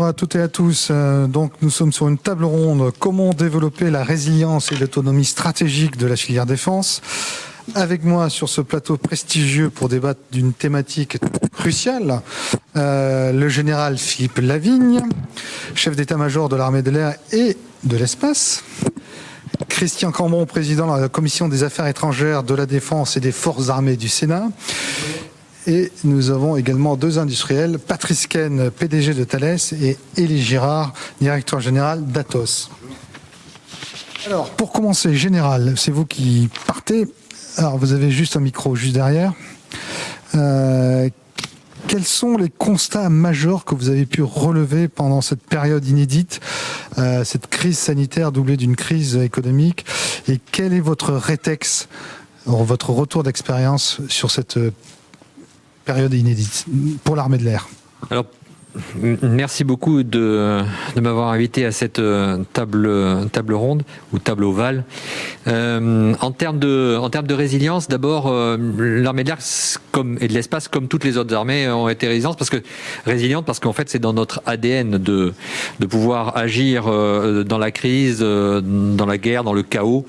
à toutes et à tous. Donc, nous sommes sur une table ronde. Comment développer la résilience et l'autonomie stratégique de la filière défense? Avec moi sur ce plateau prestigieux pour débattre d'une thématique cruciale, le général Philippe Lavigne, chef d'état-major de l'armée de l'air et de l'espace. Christian Cambon, président de la commission des affaires étrangères, de la défense et des forces armées du Sénat. Et nous avons également deux industriels, Patrice Ken, PDG de Thales, et Élie Girard, directeur général d'Atos. Alors, pour commencer, général, c'est vous qui partez. Alors, vous avez juste un micro juste derrière. Quels sont les constats majeurs que vous avez pu relever pendant cette période inédite, cette crise sanitaire doublée d'une crise économique? Et quel est votre rétex, votre retour d'expérience sur cette période inédite pour l'armée de l'air? Alors, merci beaucoup de m'avoir invité à cette table ronde ou table ovale. En termes de résilience, d'abord, l'armée de l'air et de l'espace, comme toutes les autres armées, ont été résilientes parce qu'en fait, c'est dans notre ADN de pouvoir agir dans la crise, dans la guerre, dans le chaos.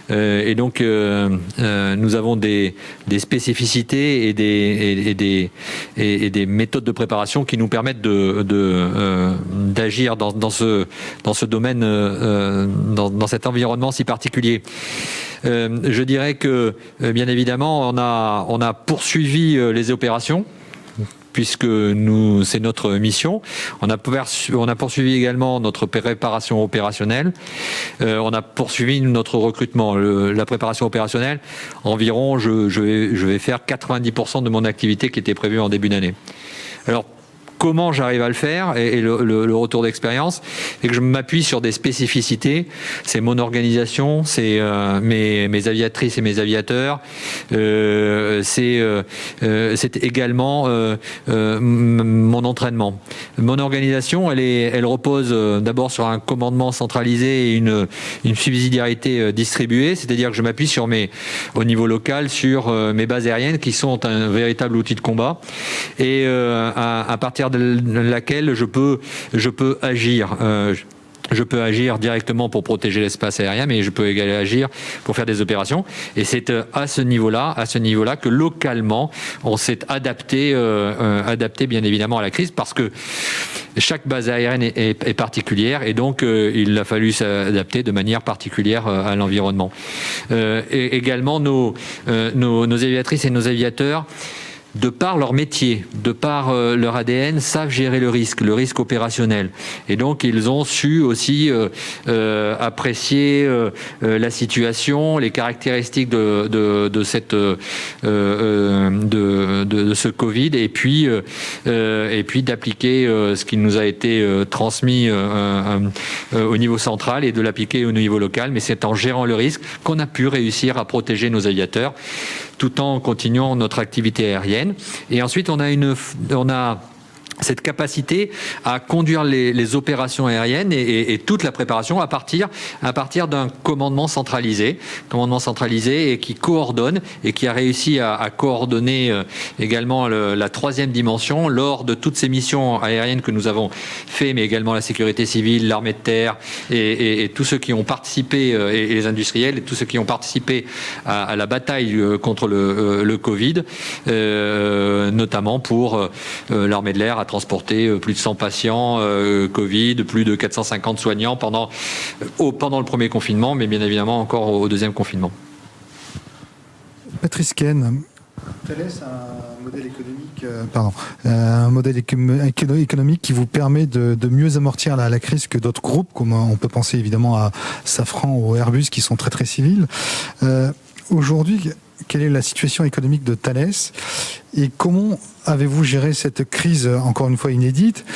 Et donc, nous avons des spécificités et des méthodes de préparation qui nous permettent d'agir dans ce domaine, dans cet environnement si particulier. Je dirais que, bien évidemment, on a poursuivi les opérations, puisque c'est notre mission. On a poursuivi également notre préparation opérationnelle. On a poursuivi notre recrutement. La préparation opérationnelle, environ, je vais faire 90% de mon activité qui était prévue en début d'année. Alors, comment j'arrive à le faire et le retour d'expérience, c'est que je m'appuie sur des spécificités. C'est mon organisation, c'est mes aviatrices et mes aviateurs, c'est également mon entraînement. Mon organisation, elle repose d'abord sur un commandement centralisé et une subsidiarité distribuée, c'est-à-dire que je m'appuie au niveau local sur mes bases aériennes qui sont un véritable outil de combat et à partir de laquelle je peux agir. Je peux agir directement pour protéger l'espace aérien, mais je peux également agir pour faire des opérations. Et c'est à ce niveau-là que localement, on s'est adapté bien évidemment à la crise, parce que chaque base aérienne est particulière, et donc il a fallu s'adapter de manière particulière à l'environnement. Et également, nos aviatrices et nos aviateurs, de par leur métier, de par leur ADN, savent gérer le risque opérationnel. Et donc, ils ont su aussi apprécier la situation, les caractéristiques de ce Covid, et puis d'appliquer ce qui nous a été transmis au niveau central et de l'appliquer au niveau local. Mais c'est en gérant le risque qu'on a pu réussir à protéger nos aviateurs, tout en continuant notre activité aérienne. Et ensuite, on a cette capacité à conduire les opérations aériennes et toute la préparation à partir d'un commandement centralisé et qui coordonne et qui a réussi à coordonner également la troisième dimension lors de toutes ces missions aériennes que nous avons fait, mais également la sécurité civile, l'armée de terre et tous ceux qui ont participé, et les industriels, et tous ceux qui ont participé à la bataille contre le Covid, notamment pour l'armée de l'air, transporté plus de 100 patients Covid, plus de 450 soignants pendant le premier confinement, mais bien évidemment encore au deuxième confinement. Patrice Ken, Thales a un modèle économique qui vous permet de mieux amortir la crise que d'autres groupes, comme on peut penser évidemment à Safran ou Airbus, qui sont très très civils. Aujourd'hui, quelle est la situation économique de Thales et comment avez-vous géré cette crise, encore une fois inédite,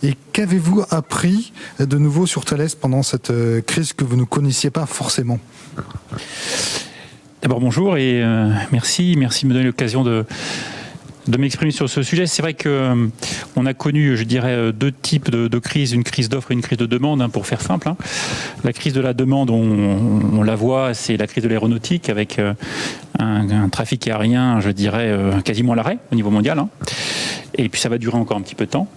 et qu'avez-vous appris de nouveau sur Thales pendant cette crise que vous ne connaissiez pas forcément? D'abord bonjour et merci de me donner l'occasion de m'exprimer sur ce sujet. C'est vrai qu'on a connu, je dirais, deux types de crises, une crise d'offre et une crise de demande, pour faire simple. La crise de la demande, on la voit, c'est la crise de l'aéronautique avec un trafic aérien, je dirais, quasiment à l'arrêt au niveau mondial. et puis ça va durer encore un petit peu de temps.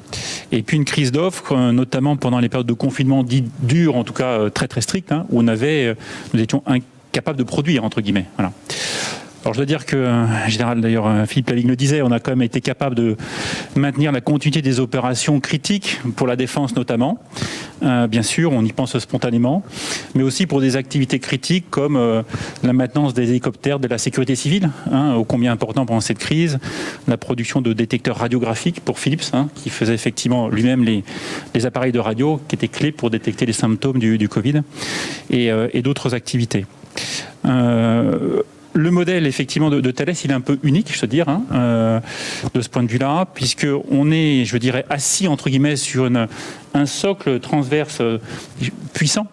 Et puis une crise d'offres, notamment pendant les périodes de confinement dites dures, en tout cas très très strictes, hein, où nous étions incapables de produire, entre guillemets. Voilà. Alors je dois dire que, général d'ailleurs, Philippe Lavigne le disait, on a quand même été capable de maintenir la continuité des opérations critiques, pour la défense notamment. Bien sûr, on y pense spontanément, mais aussi pour des activités critiques comme la maintenance des hélicoptères de la sécurité civile, hein, ô combien important pendant cette crise, la production de détecteurs radiographiques pour Philips, hein, qui faisait effectivement lui-même les appareils de radio qui étaient clés pour détecter les symptômes du Covid, et d'autres activités. Le modèle, effectivement, de Thales, il est un peu unique, je veux dire, hein, de ce point de vue-là, puisqu'on est, je dirais, assis, entre guillemets, sur un socle transverse puissant,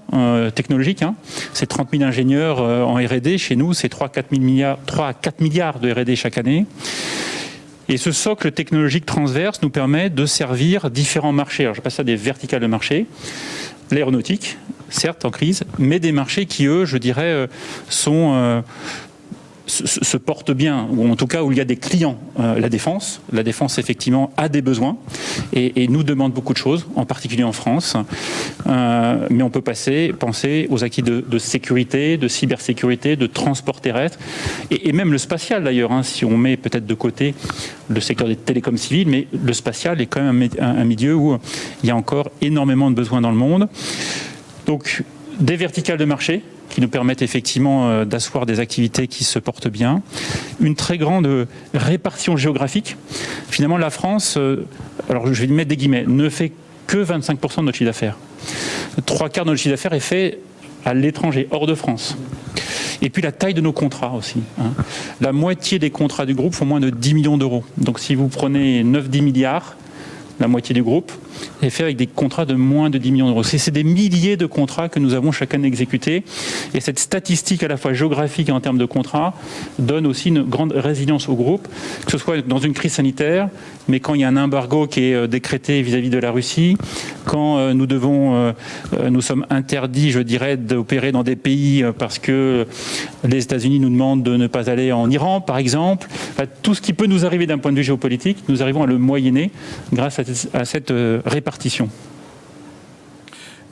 technologique. Hein. C'est 30 000 ingénieurs en R&D. Chez nous, c'est 3 à 4 milliards de R&D chaque année. Et ce socle technologique transverse nous permet de servir différents marchés. Alors, je passe à des verticales de marché. L'aéronautique, certes, en crise, mais des marchés qui, eux, je dirais, se portent bien, ou en tout cas où il y a des clients. La défense, effectivement, a des besoins et nous demande beaucoup de choses, en particulier en France. Mais on peut penser aux acquis de sécurité, de cybersécurité, de transport terrestre, et même le spatial d'ailleurs, hein, si on met peut-être de côté le secteur des télécoms civils, mais le spatial est quand même un milieu où il y a encore énormément de besoins dans le monde. Donc, des verticales de marché, qui nous permettent effectivement d'asseoir des activités qui se portent bien. Une très grande répartition géographique. Finalement, la France, alors je vais mettre des guillemets, ne fait que 25% de notre chiffre d'affaires. 3/4 de notre chiffre d'affaires est fait à l'étranger, hors de France. Et puis la taille de nos contrats aussi. Hein. La moitié des contrats du groupe font moins de 10 millions d'euros. Donc si vous prenez 9-10 milliards, la moitié du groupe, est fait avec des contrats de moins de 10 millions d'euros. C'est des milliers de contrats que nous avons chaque année exécutés. Et cette statistique à la fois géographique et en termes de contrats donne aussi une grande résilience au groupe, que ce soit dans une crise sanitaire, mais quand il y a un embargo qui est décrété vis-à-vis de la Russie, quand nous sommes interdits, je dirais, d'opérer dans des pays parce que les États-Unis nous demandent de ne pas aller en Iran, par exemple. Enfin, tout ce qui peut nous arriver d'un point de vue géopolitique, nous arrivons à le moyenner grâce à cette répartition.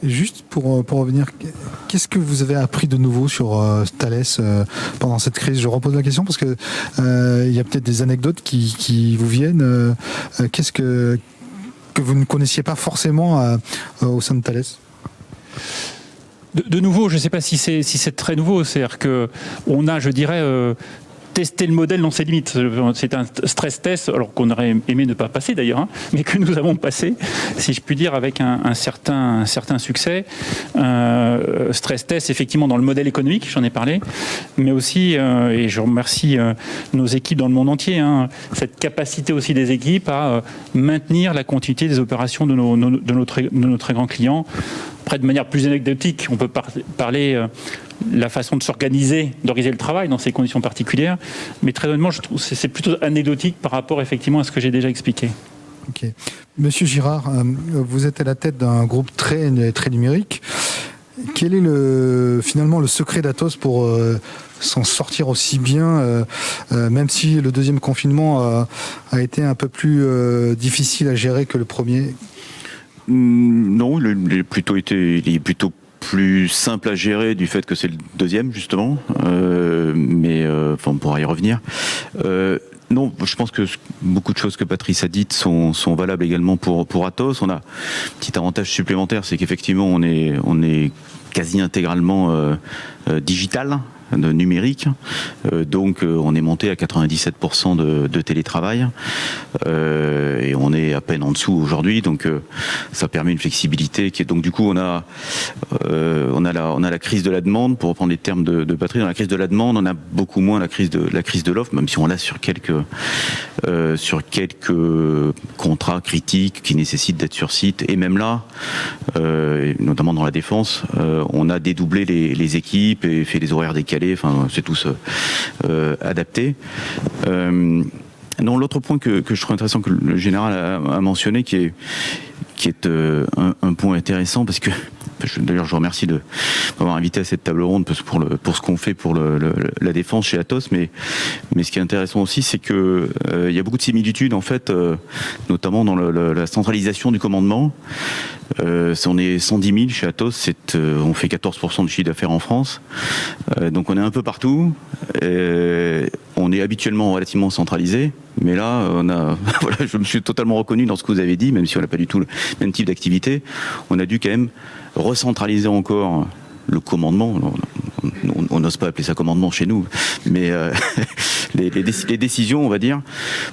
Et juste pour revenir, qu'est-ce que vous avez appris de nouveau sur Thales pendant cette crise? Je repose la question parce que il y a peut-être des anecdotes qui vous viennent. Qu'est-ce que vous ne connaissiez pas forcément au sein de Thales? De nouveau, je ne sais pas si c'est très nouveau. C'est-à-dire qu'on a, je dirais, tester le modèle dans ses limites. C'est un stress test, alors qu'on aurait aimé ne pas passer d'ailleurs, hein, mais que nous avons passé, si je puis dire, avec un certain succès. Stress test, effectivement, dans le modèle économique, j'en ai parlé, mais aussi, et je remercie nos équipes dans le monde entier, hein, cette capacité aussi des équipes à maintenir la continuité des opérations de nos très grands clients. Après, de manière plus anecdotique, on peut parler la façon de s'organiser, d'organiser le travail dans ces conditions particulières. Mais très honnêtement, je trouve que c'est plutôt anecdotique par rapport effectivement à ce que j'ai déjà expliqué. Ok. Monsieur Girard, vous êtes à la tête d'un groupe très numérique. Quel est finalement le secret d'Atos pour s'en sortir aussi bien, même si le deuxième confinement a été un peu plus difficile à gérer que le premier? Non, il est plutôt plus simple à gérer du fait que c'est le deuxième justement, mais on pourra y revenir. Non, je pense que beaucoup de choses que Patrice a dites sont valables également pour Atos. On a un petit avantage supplémentaire, c'est qu'effectivement on est quasi intégralement digital, de numérique, donc on est monté à 97% de télétravail, et on est à peine en dessous aujourd'hui, donc ça permet une flexibilité qui est, donc du coup on a la crise de la demande, pour reprendre les termes de Patrice. Dans la crise de la demande, on a beaucoup moins la crise de l'offre, même si on l'a sur quelques contrats critiques qui nécessitent d'être sur site, et même là, notamment dans la défense, on a dédoublé les équipes et fait les horaires décalés. Enfin, c'est tous adapté. Non, l'autre point que je trouve intéressant, que le général a mentionné, qui qui est un point intéressant, parce que d'ailleurs je vous remercie de m'avoir invité à cette table ronde pour ce qu'on fait pour la défense chez Atos, mais ce qui est intéressant aussi, c'est que il y a beaucoup de similitudes en fait, notamment dans la centralisation du commandement. On est 110 000 chez Atos, on fait 14% de chiffre d'affaires en France, donc on est un peu partout. On est habituellement relativement centralisé, mais là, voilà, je me suis totalement reconnu dans ce que vous avez dit, même si on n'a pas du tout le même type d'activité. On a dû quand même recentraliser encore le commandement. On n'ose pas appeler ça commandement chez nous, mais les décisions, on va dire,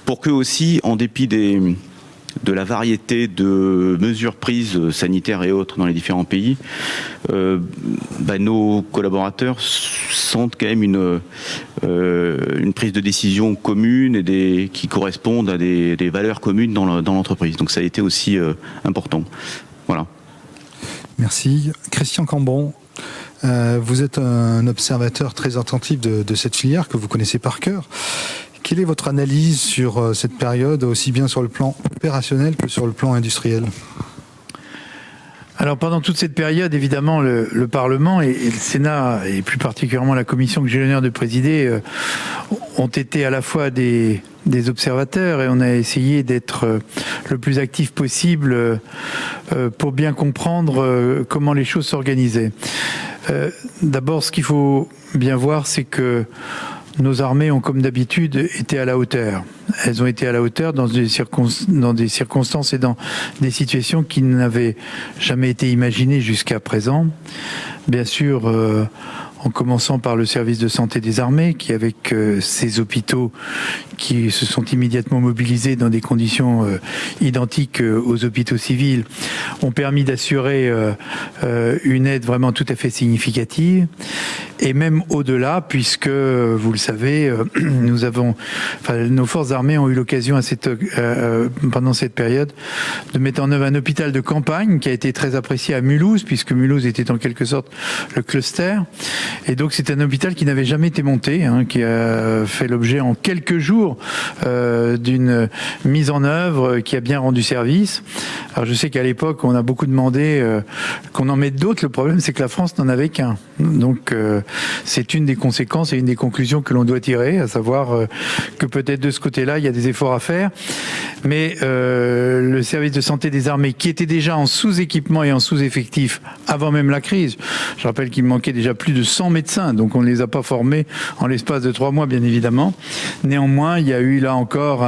pour que aussi, en dépit de la variété de mesures prises sanitaires et autres dans les différents pays, nos collaborateurs sentent quand même une prise de décision commune et qui correspondent à des valeurs communes dans l'entreprise. Donc ça a été aussi important. Voilà. Merci. Christian Cambon, vous êtes un observateur très attentif de cette filière que vous connaissez par cœur. Quelle est votre analyse sur cette période, aussi bien sur le plan opérationnel que sur le plan industriel ? Alors pendant toute cette période, évidemment, le Parlement et le Sénat, et plus particulièrement la commission que j'ai l'honneur de présider, ont été à la fois des observateurs, et on a essayé d'être le plus actif possible pour bien comprendre comment les choses s'organisaient. D'abord, ce qu'il faut bien voir, c'est que nos armées ont, comme d'habitude, été à la hauteur. Elles ont été à la hauteur dans des circonstances et dans des situations qui n'avaient jamais été imaginées jusqu'à présent. Bien sûr, en commençant par le service de santé des armées, qui, avec ses hôpitaux qui se sont immédiatement mobilisés dans des conditions identiques aux hôpitaux civils, ont permis d'assurer une aide vraiment tout à fait significative. Et même au-delà, puisque, vous le savez, nos forces armées ont eu l'occasion pendant cette période de mettre en œuvre un hôpital de campagne qui a été très apprécié à Mulhouse, puisque Mulhouse était en quelque sorte le cluster. Et donc c'est un hôpital qui n'avait jamais été monté, qui a fait l'objet en quelques jours d'une mise en œuvre qui a bien rendu service. Alors je sais qu'à l'époque on a beaucoup demandé qu'on en mette d'autres. Le problème c'est que la France n'en avait qu'un. Donc c'est une des conséquences et une des conclusions que l'on doit tirer, à savoir que peut-être de ce côté-là il y a des efforts à faire. Mais le service de santé des armées, qui était déjà en sous-équipement et en sous-effectif avant même la crise, je rappelle qu'il manquait déjà plus de 100 médecins, donc on ne les a pas formés en l'espace de 3 mois, bien évidemment. Néanmoins, il y a eu là encore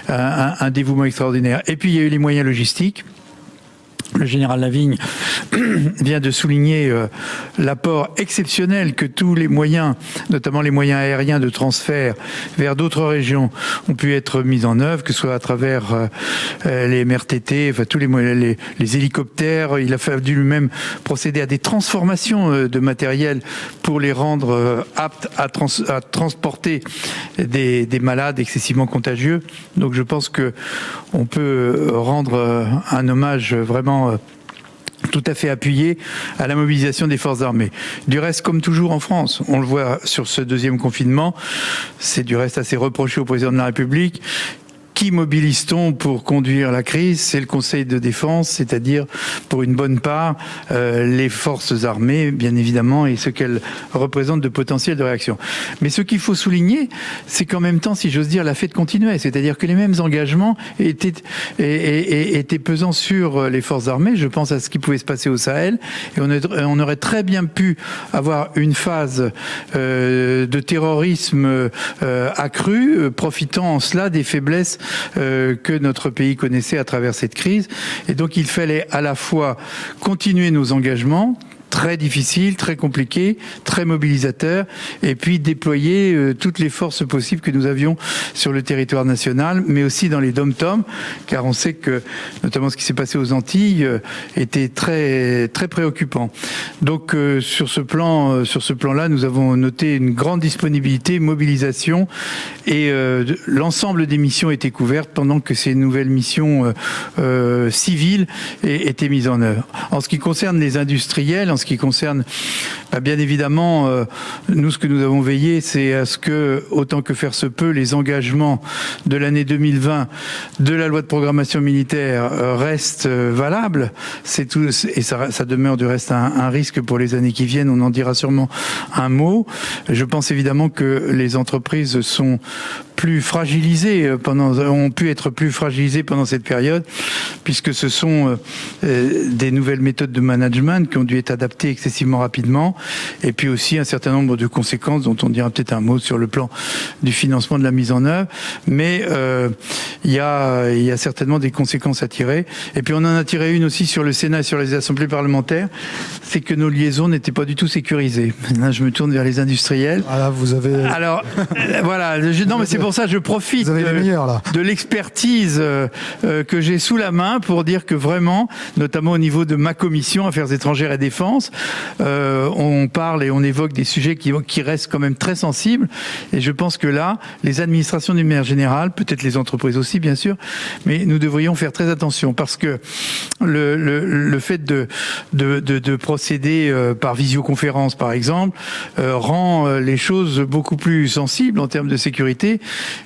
un dévouement extraordinaire. Et puis il y a eu les moyens logistiques. Le général Lavigne vient de souligner l'apport exceptionnel que tous les moyens, notamment les moyens aériens de transfert vers d'autres régions, ont pu être mis en œuvre, que ce soit à travers les MRTT, enfin tous les hélicoptères. Il a fallu lui-même procéder à des transformations de matériel pour les rendre aptes à transporter des malades excessivement contagieux. Donc je pense que on peut rendre un hommage vraiment tout à fait appuyé à la mobilisation des forces armées. Du reste, comme toujours en France, on le voit sur ce deuxième confinement, c'est du reste assez reproché au président de la République. Qui mobilise-t-on pour conduire la crise? C'est le Conseil de défense, c'est-à-dire pour une bonne part les forces armées, bien évidemment, et ce qu'elles représentent de potentiel de réaction. Mais ce qu'il faut souligner, c'est qu'en même temps, si j'ose dire, la fête continuait, c'est-à-dire que les mêmes engagements étaient pesant sur les forces armées. Je pense à ce qui pouvait se passer au Sahel, et on aurait très bien pu avoir une phase de terrorisme accrue, profitant en cela des faiblesses que notre pays connaissait à travers cette crise. Et donc il fallait à la fois continuer nos engagements, très difficile, très compliqué, très mobilisateur, et puis déployer toutes les forces possibles que nous avions sur le territoire national, mais aussi dans les dom-toms, car on sait que, notamment ce qui s'est passé aux Antilles, était très, très préoccupant. Donc sur ce plan-là, nous avons noté une grande disponibilité, mobilisation, et l'ensemble des missions étaient couvertes pendant que ces nouvelles missions civiles étaient mises en œuvre. En ce qui concerne les industriels, en ce qui concerne Bien évidemment, nous, ce que nous avons veillé, c'est à ce que, autant que faire se peut, les engagements de l'année 2020 de la loi de programmation militaire restent valables. C'est tout, et ça demeure du reste un risque pour les années qui viennent. On en dira sûrement un mot. Je pense évidemment que les entreprises sont plus fragilisées ont pu être plus fragilisées pendant cette période, puisque ce sont des nouvelles méthodes de management qui ont dû être adaptées excessivement rapidement, et puis aussi un certain nombre de conséquences dont on dira peut-être un mot sur le plan du financement de la mise en œuvre. Mais il y a certainement des conséquences à tirer. Et puis on en a tiré une aussi sur le Sénat et sur les assemblées parlementaires, c'est que nos liaisons n'étaient pas du tout sécurisées. Là, je me tourne vers les industriels. Voilà, vous avez... Alors, voilà, non mais c'est pour ça que je profite de l'expertise que j'ai sous la main pour dire que vraiment, notamment au niveau de ma commission Affaires étrangères et défense, on parle et on évoque des sujets qui restent quand même très sensibles. Et je pense que là, les administrations d'une manière générale, peut-être les entreprises aussi bien sûr, mais nous devrions faire très attention parce que le fait de procéder par visioconférence par exemple rend les choses beaucoup plus sensibles en termes de sécurité.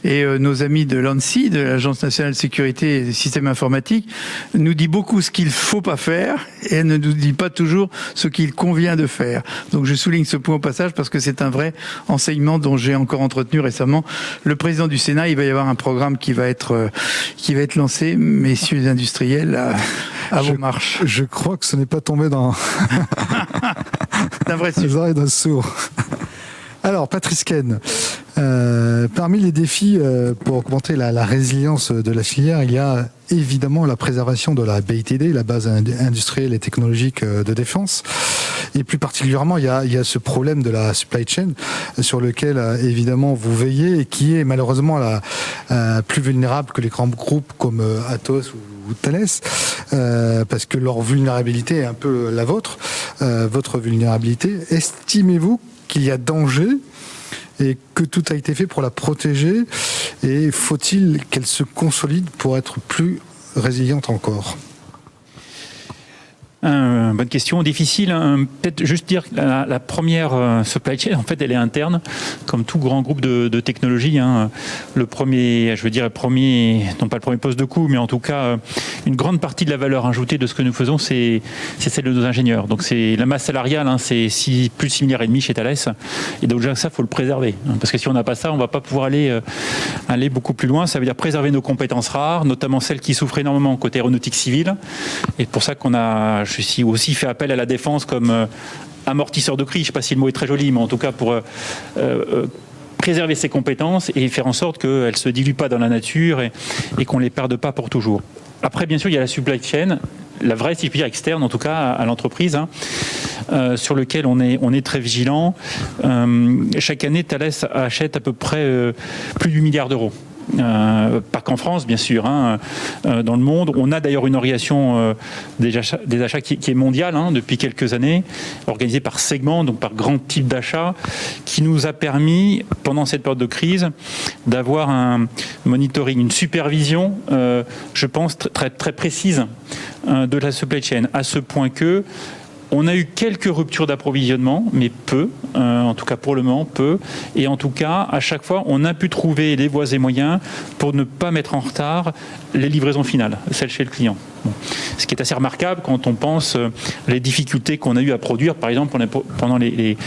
Et nos amis de l'ANSSI, de l'Agence nationale de sécurité des systèmes informatiques, nous dit beaucoup ce qu'il ne faut pas faire et elle ne nous dit pas toujours ce qu'il convient de faire. Donc je souligne ce point au passage parce que c'est un vrai enseignement dont j'ai encore entretenu récemment le président du Sénat. Il va y avoir un programme qui va être lancé, messieurs les industriels, à vos marches. Je crois que ce n'est pas tombé dans un vrai sujet. Les oreilles d'un sourd. Alors, Patrice Caine, parmi les défis pour augmenter la résilience de la filière, il y a évidemment la préservation de la BITD, la base industrielle et technologique de défense. Et plus particulièrement, il y a ce problème de la supply chain sur lequel, évidemment, vous veillez et qui est malheureusement plus vulnérable que les grands groupes comme Atos ou Thales, parce que leur vulnérabilité est un peu la vôtre, votre vulnérabilité. Estimez-vous qu'il y a danger et que tout a été fait pour la protéger, et faut-il qu'elle se consolide pour être plus résiliente encore ? Bonne question, difficile. Peut-être juste dire que la première supply chain, en fait, elle est interne, comme tout grand groupe de technologie. Le premier, non pas le premier poste de coût, mais en tout cas, une grande partie de la valeur ajoutée de ce que nous faisons, c'est celle de nos ingénieurs. Donc c'est la masse salariale, c'est plus de 6,5 milliards chez Thales. Et donc déjà ça, faut le préserver. Parce que si on n'a pas ça, on va pas pouvoir aller beaucoup plus loin. Ça veut dire préserver nos compétences rares, notamment celles qui souffrent énormément côté aéronautique civile. Et pour ça je suis aussi fait appel à la défense comme amortisseur de crise. Je ne sais pas si le mot est très joli, mais en tout cas pour préserver ses compétences et faire en sorte qu'elles ne se diluent pas dans la nature et qu'on ne les perde pas pour toujours. Après, bien sûr, il y a la supply chain, la vraie, si je puis dire, externe, en tout cas à l'entreprise, sur lequel on est très vigilant. Chaque année, Thales achète à peu près plus d'8 milliards d'euros. Pas qu'en France, bien sûr, dans le monde. On a d'ailleurs une organisation des achats qui est mondiale depuis quelques années, organisée par segment, donc par grand type d'achat, qui nous a permis, pendant cette période de crise, d'avoir un monitoring, une supervision, je pense, très, très précise de la supply chain, à ce point que on a eu quelques ruptures d'approvisionnement, mais peu, en tout cas pour le moment, peu. Et en tout cas, à chaque fois, on a pu trouver les voies et moyens pour ne pas mettre en retard les livraisons finales, celles chez le client. Bon. Ce qui est assez remarquable quand on pense les difficultés qu'on a eu à produire, par exemple, pendant les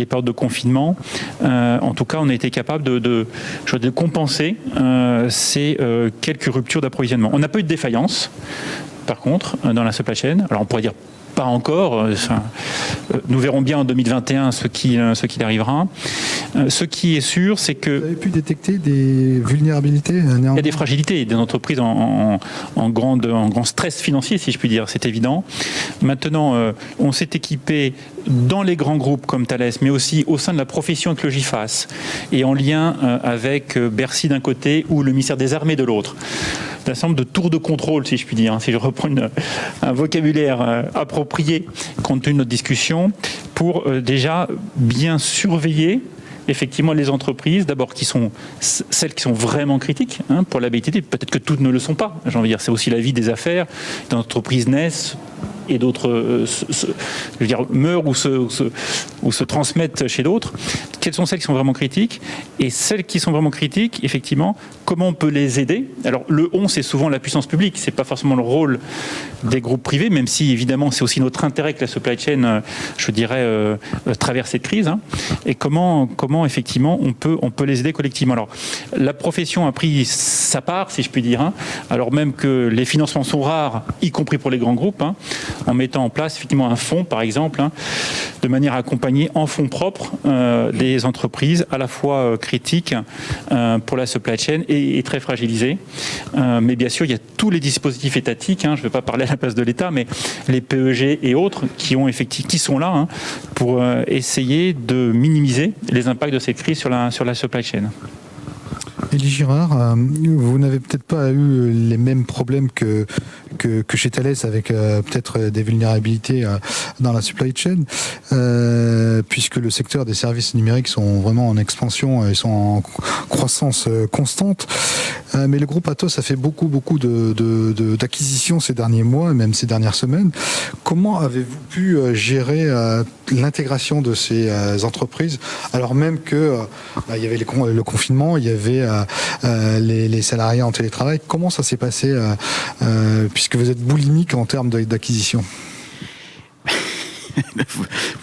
périodes de confinement. En tout cas, on a été capable de compenser ces quelques ruptures d'approvisionnement. On n'a pas eu de défaillance, par contre, dans la supply chain. Alors, on pourrait dire pas encore. Nous verrons bien en 2021 ce qu'il arrivera. Ce qui est sûr, c'est que... Vous avez pu détecter des vulnérabilités néanmoins ? Il y a des fragilités, des entreprises en grand stress financier, si je puis dire, c'est évident. Maintenant, on s'est équipé dans les grands groupes comme Thales, mais aussi au sein de la profession avec le GIFAS, et en lien avec Bercy d'un côté ou le ministère des Armées de l'autre. Un certain nombre de tours de contrôle, si je puis dire, si je reprends un vocabulaire approprié compte tenu de notre discussion, pour déjà bien surveiller effectivement les entreprises, d'abord qui sont celles qui sont vraiment critiques pour la BITD. Peut-être que toutes ne le sont pas. J'ai envie de dire, c'est aussi la vie des affaires. Des entreprises naissent et d'autres meurent ou se transmettent chez d'autres. Quelles sont celles qui sont vraiment critiques? Et celles qui sont vraiment critiques, effectivement, comment on peut les aider? Alors, le on, c'est souvent la puissance publique. C'est pas forcément le rôle des groupes privés, même si, évidemment, c'est aussi notre intérêt que la supply chain, je dirais, traverse cette crise. Et comment effectivement, on peut les aider collectivement. Alors, la profession a pris sa part, si je puis dire, alors même que les financements sont rares, y compris pour les grands groupes, en mettant en place effectivement un fonds, par exemple, de manière à accompagner en fonds propres des entreprises à la fois critiques pour la supply chain et très fragilisées. Mais bien sûr, il y a tous les dispositifs étatiques, je ne vais pas parler à la place de l'État, mais les PEG et autres qui sont là pour essayer de minimiser les impacts de cette crise sur la supply chain. Élie Girard, vous n'avez peut-être pas eu les mêmes problèmes que chez Thales avec peut-être des vulnérabilités dans la supply chain, puisque le secteur des services numériques sont vraiment en expansion et sont en croissance constante. Mais le groupe Atos a fait beaucoup d'acquisitions ces derniers mois, même ces dernières semaines. Comment avez-vous pu gérer l'intégration de ces entreprises, alors même que il y avait le confinement, il y avait les salariés en télétravail? Comment ça s'est passé, puisque vous êtes boulimique en termes d'acquisition?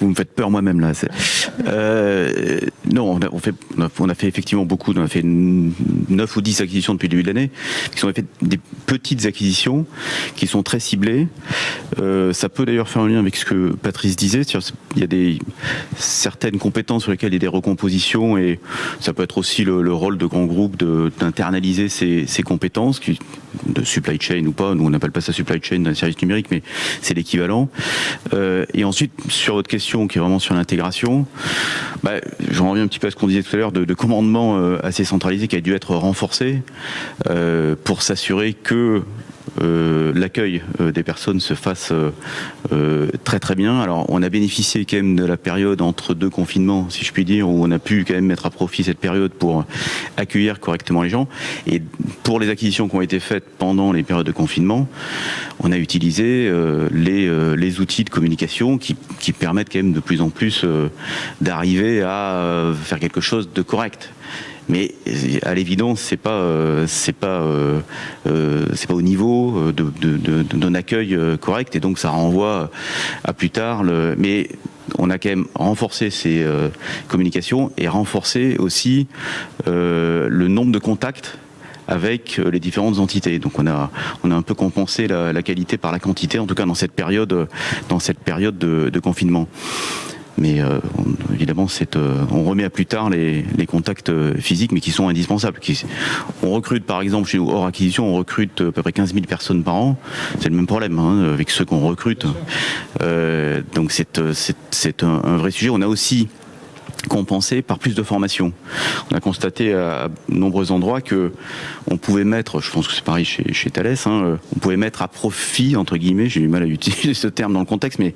Vous me faites peur moi-même là. Non, on a fait effectivement beaucoup. On a fait 9 ou 10 acquisitions depuis le début de l'année, qui sont des petites acquisitions qui sont très ciblées. Ça peut d'ailleurs faire un lien avec ce que Patrice disait. Il y a certaines compétences sur lesquelles il y a des recompositions, et ça peut être aussi le rôle de grands groupes d'internaliser ces compétences, de supply chain ou pas. Nous on n'appelle pas ça supply chain d'un service numérique, mais c'est l'équivalent. Et ensuite, sur votre question qui est vraiment sur l'intégration, j'en reviens un petit peu à ce qu'on disait tout à l'heure de commandement assez centralisé qui a dû être renforcé pour s'assurer que l'accueil des personnes se fasse très très bien. Alors on a bénéficié quand même de la période entre deux confinements, si je puis dire, où on a pu quand même mettre à profit cette période pour accueillir correctement les gens. Et pour les acquisitions qui ont été faites pendant les périodes de confinement, on a utilisé les outils de communication qui permettent quand même de plus en plus d'arriver à faire quelque chose de correct. Mais à l'évidence, c'est pas au niveau d'un accueil correct, et donc ça renvoie à plus tard. Mais on a quand même renforcé ces communications et renforcé aussi le nombre de contacts avec les différentes entités. Donc on a un peu compensé la qualité par la quantité, en tout cas dans cette période de confinement. Mais évidemment, on remet à plus tard les contacts physiques, mais qui sont indispensables. On recrute, par exemple, chez nous, hors acquisition, on recrute à peu près 15 000 personnes par an. C'est le même problème avec ceux qu'on recrute. Donc c'est un vrai sujet. On a aussi compensé par plus de formation. On a constaté à nombreux endroits que on pouvait mettre, je pense que c'est pareil chez Thales, on pouvait mettre à profit, entre guillemets, j'ai du mal à utiliser ce terme dans le contexte, mais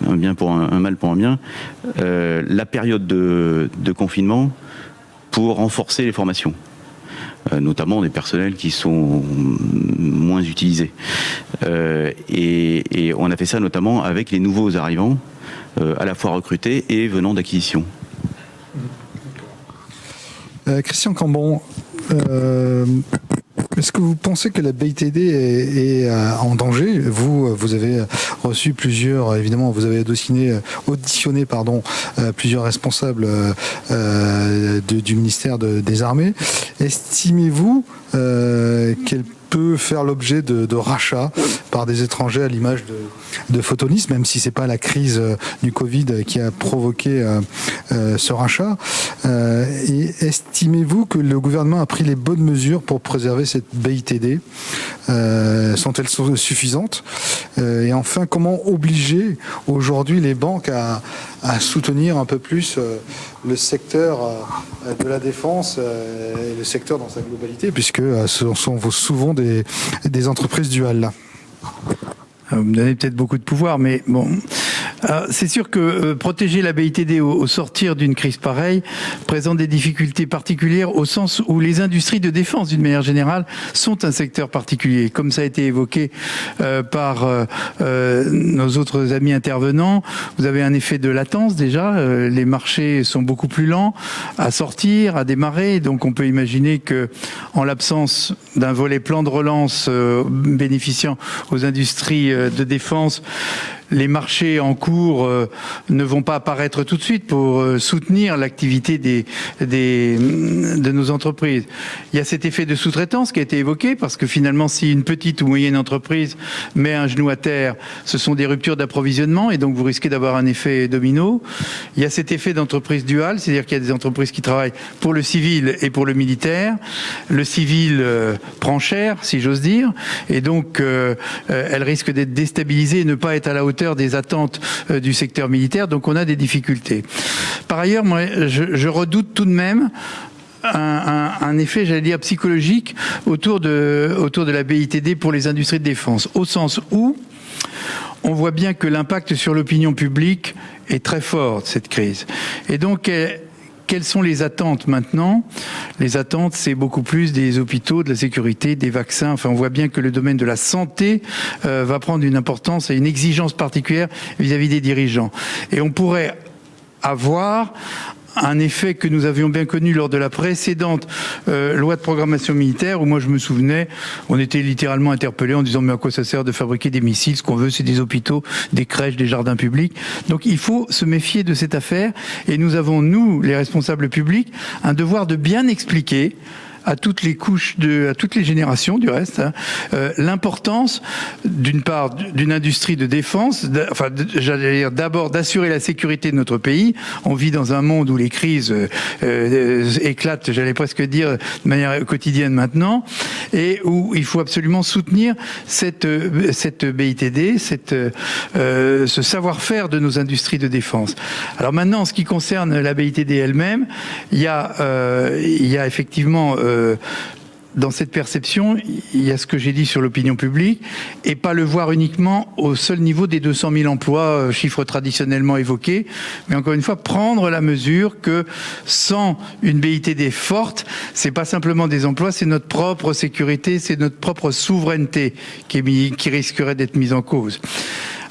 un bien pour un mal pour un bien, la période de confinement pour renforcer les formations. Notamment des personnels qui sont moins utilisés. Et on a fait ça notamment avec les nouveaux arrivants, à la fois recrutés et venant d'acquisition. Christian Cambon, est-ce que vous pensez que la BITD est en danger? Vous avez reçu plusieurs, évidemment, vous avez auditionné plusieurs responsables du ministère des Armées. Estimez-vous qu'elle peut faire l'objet de rachats par des étrangers à l'image de Photonis, même si c'est pas la crise du Covid qui a provoqué ce rachat. Et estimez-vous que le gouvernement a pris les bonnes mesures pour préserver cette BITD? Sont-elles suffisantes? Et enfin, comment obliger aujourd'hui les banques à soutenir un peu plus le secteur de la défense et le secteur dans sa globalité, puisque ce sont souvent des entreprises duales là. Vous me donnez peut-être beaucoup de pouvoir, mais bon, C'est sûr que protéger la BITD au sortir d'une crise pareille présente des difficultés particulières au sens où les industries de défense, d'une manière générale, sont un secteur particulier. Comme ça a été évoqué par nos autres amis intervenants, vous avez un effet de latence déjà. Les marchés sont beaucoup plus lents à sortir, à démarrer. Donc on peut imaginer que, en l'absence d'un volet plan de relance bénéficiant aux industries de défense, les marchés en cours ne vont pas apparaître tout de suite pour soutenir l'activité de nos entreprises. Il y a cet effet de sous-traitance qui a été évoqué, parce que finalement, si une petite ou moyenne entreprise met un genou à terre, ce sont des ruptures d'approvisionnement, et donc vous risquez d'avoir un effet domino. Il y a cet effet d'entreprise duale, c'est-à-dire qu'il y a des entreprises qui travaillent pour le civil et pour le militaire. Le civil prend cher, si j'ose dire, et donc elle risque d'être déstabilisée et ne pas être à la hauteur des attentes du secteur militaire, donc on a des difficultés. Par ailleurs, moi, je redoute tout de même un effet, j'allais dire, psychologique autour de la BITD pour les industries de défense, au sens où on voit bien que l'impact sur l'opinion publique est très fort de cette crise. Et donc, quelles sont les attentes maintenant ? Les attentes, c'est beaucoup plus des hôpitaux, de la sécurité, des vaccins. Enfin, on voit bien que le domaine de la santé va prendre une importance et une exigence particulière vis-à-vis des dirigeants. Et on pourrait avoir un effet que nous avions bien connu lors de la précédente loi de programmation militaire, où moi je me souvenais, on était littéralement interpellés en disant mais à quoi ça sert de fabriquer des missiles, ce qu'on veut c'est des hôpitaux, des crèches, des jardins publics. Donc il faut se méfier de cette affaire, et nous avons, nous, les responsables publics, un devoir de bien expliquer à toutes les couches, à toutes les générations du reste, l'importance d'une part d'une industrie de défense, j'allais dire d'abord d'assurer la sécurité de notre pays. On vit dans un monde où les crises éclatent, j'allais presque dire, de manière quotidienne maintenant, et où il faut absolument soutenir cette BITD, ce savoir-faire de nos industries de défense. Alors maintenant, en ce qui concerne la BITD elle-même, il y a effectivement dans cette perception, il y a ce que j'ai dit sur l'opinion publique, et pas le voir uniquement au seul niveau des 200 000 emplois, chiffre traditionnellement évoqué, mais encore une fois, prendre la mesure que sans une BITD forte, c'est pas simplement des emplois, c'est notre propre sécurité, c'est notre propre souveraineté qui risquerait d'être mise en cause.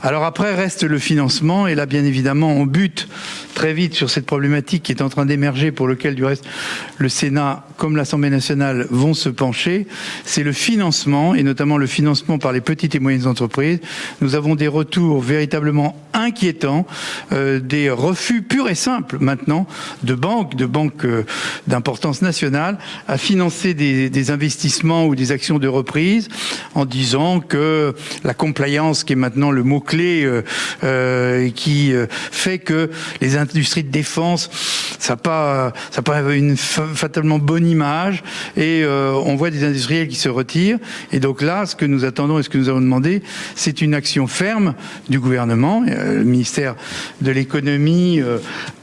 Alors après, reste le financement, et là, bien évidemment, on bute très vite sur cette problématique qui est en train d'émerger, pour lequel, du reste, le Sénat, comme l'Assemblée nationale, vont se pencher. C'est le financement, et notamment le financement par les petites et moyennes entreprises. Nous avons des retours véritablement inquiétants, des refus purs et simples, maintenant, de banques d'importance nationale, à financer des investissements ou des actions de reprise, en disant que la compliance, qui est maintenant le mot clé qui fait que les industries de défense, ça n'a pas une fatalement bonne image, et on voit des industriels qui se retirent. Et donc là, ce que nous attendons et ce que nous avons demandé, c'est une action ferme du gouvernement. Le ministère de l'économie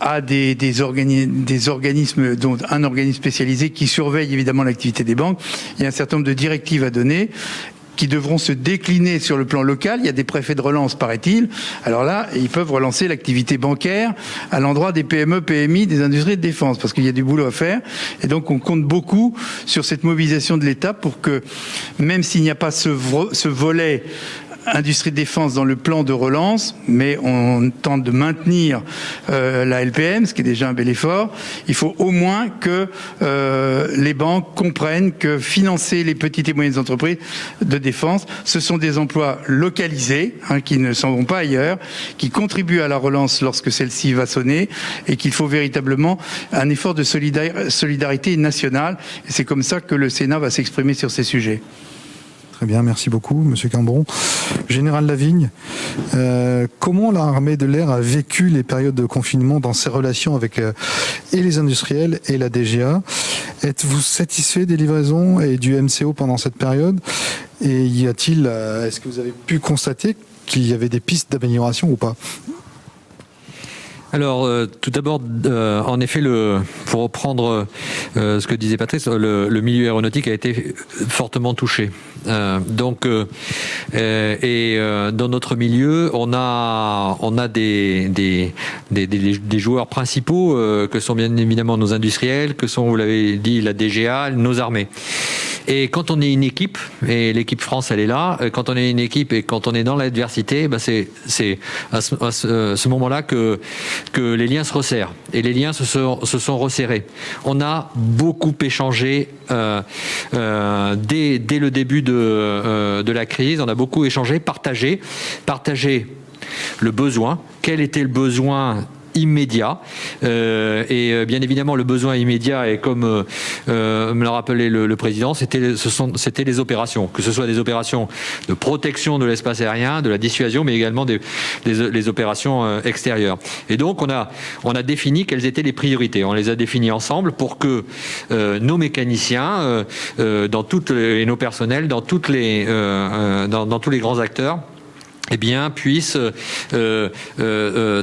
a des organismes, dont un organisme spécialisé qui surveille évidemment l'activité des banques. Il y a un certain nombre de directives à donner, qui devront se décliner sur le plan local. Il y a des préfets de relance, paraît-il. Alors là, ils peuvent relancer l'activité bancaire à l'endroit des PME, PMI, des industries de défense, parce qu'il y a du boulot à faire. Et donc, on compte beaucoup sur cette mobilisation de l'État pour que, même s'il n'y a pas ce volet industrie de défense dans le plan de relance, mais on tente de maintenir la LPM, ce qui est déjà un bel effort. Il faut au moins que les banques comprennent que financer les petites et moyennes entreprises de défense, ce sont des emplois localisés, qui ne s'en vont pas ailleurs, qui contribuent à la relance lorsque celle-ci va sonner, et qu'il faut véritablement un effort de solidarité nationale. Et c'est comme ça que le Sénat va s'exprimer sur ces sujets. Très bien, merci beaucoup, Monsieur Cambron. Général Lavigne, comment l'armée de l'air a vécu les périodes de confinement dans ses relations avec et les industriels et la DGA? Êtes-vous satisfait des livraisons et du MCO pendant cette période? Et est-ce que vous avez pu constater qu'il y avait des pistes d'amélioration ou pas? Alors, tout d'abord, en effet, pour reprendre ce que disait Patrice, le milieu aéronautique a été fortement touché. Dans notre milieu, on a des joueurs principaux que sont bien évidemment nos industriels, que sont, vous l'avez dit, la DGA, nos armées. Et quand on est une équipe, et l'équipe France elle est là, quand on est une équipe et quand on est dans l'adversité, c'est à ce moment-là que les liens se resserrent. Et les liens se sont resserrés. On a beaucoup échangé dès le début de la crise, on a beaucoup échangé, partagé le besoin. Quel était le besoin immédiat et bien évidemment le besoin immédiat, et comme me l'a rappelé le président, c'était les opérations, que ce soit des opérations de protection de l'espace aérien, de la dissuasion, mais également les opérations extérieures. Et donc on a défini quelles étaient les priorités. On les a définies ensemble pour que nos mécaniciens et nos personnels dans tous les grands acteurs puissent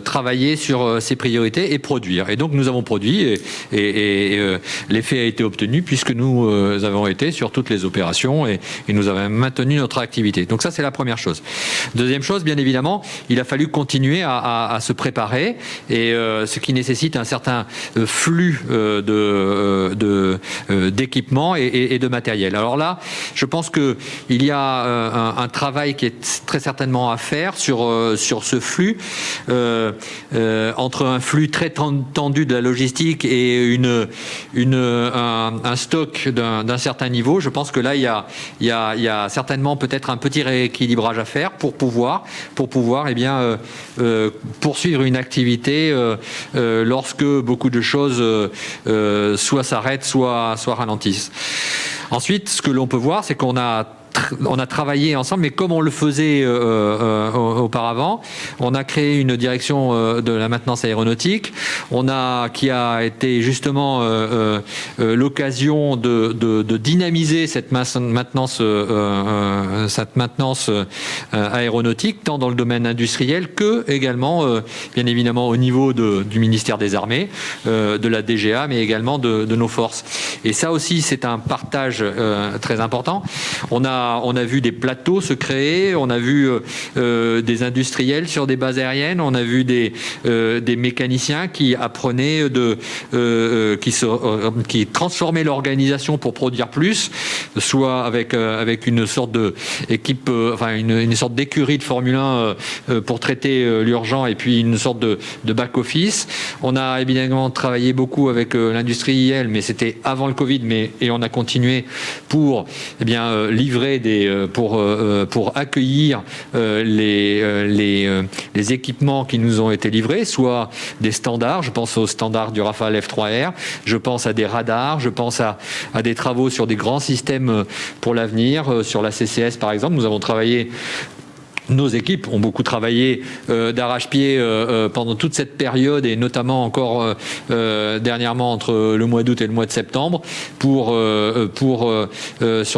travailler sur ces priorités et produire. Et donc nous avons produit et l'effet a été obtenu puisque nous avons été sur toutes les opérations et nous avons maintenu notre activité. Donc ça, c'est la première chose. Deuxième chose, bien évidemment, il a fallu continuer à se préparer, et ce qui nécessite un certain flux d'équipements et de matériel. Alors là, je pense qu'il y a un travail qui est très certainement à faire sur ce flux, entre un flux très tendu de la logistique et un stock d'un certain niveau. Je pense que là, il y a certainement peut-être un petit rééquilibrage à faire pour pouvoir poursuivre une activité lorsque beaucoup de choses soit s'arrêtent, soit ralentissent. Ensuite, ce que l'on peut voir, c'est qu'on a travaillé ensemble, mais comme on le faisait auparavant, on a créé une direction de la maintenance aéronautique, qui a été justement l'occasion de dynamiser cette maintenance aéronautique, tant dans le domaine industriel que également, bien évidemment, au niveau du ministère des Armées, de la DGA, mais également de nos forces. Et ça aussi, c'est un partage très important. On a vu des plateaux se créer, on a vu des industriels sur des bases aériennes, on a vu des mécaniciens qui apprenaient qui transformaient l'organisation pour produire plus, soit avec une sorte d'équipe, une sorte d'écurie de Formule 1 pour traiter l'urgent, et puis une sorte de back-office. On a évidemment travaillé beaucoup avec l'industriel, mais c'était avant le Covid, et on a continué pour livrer pour accueillir les équipements qui nous ont été livrés, soit des standards, je pense aux standards du Rafale F3R, je pense à des radars, je pense à des travaux sur des grands systèmes pour l'avenir, sur la CCS par exemple. Nous avons travaillé, nos équipes ont beaucoup travaillé d'arrache-pied pendant toute cette période, et notamment encore dernièrement entre le mois d'août et le mois de septembre sur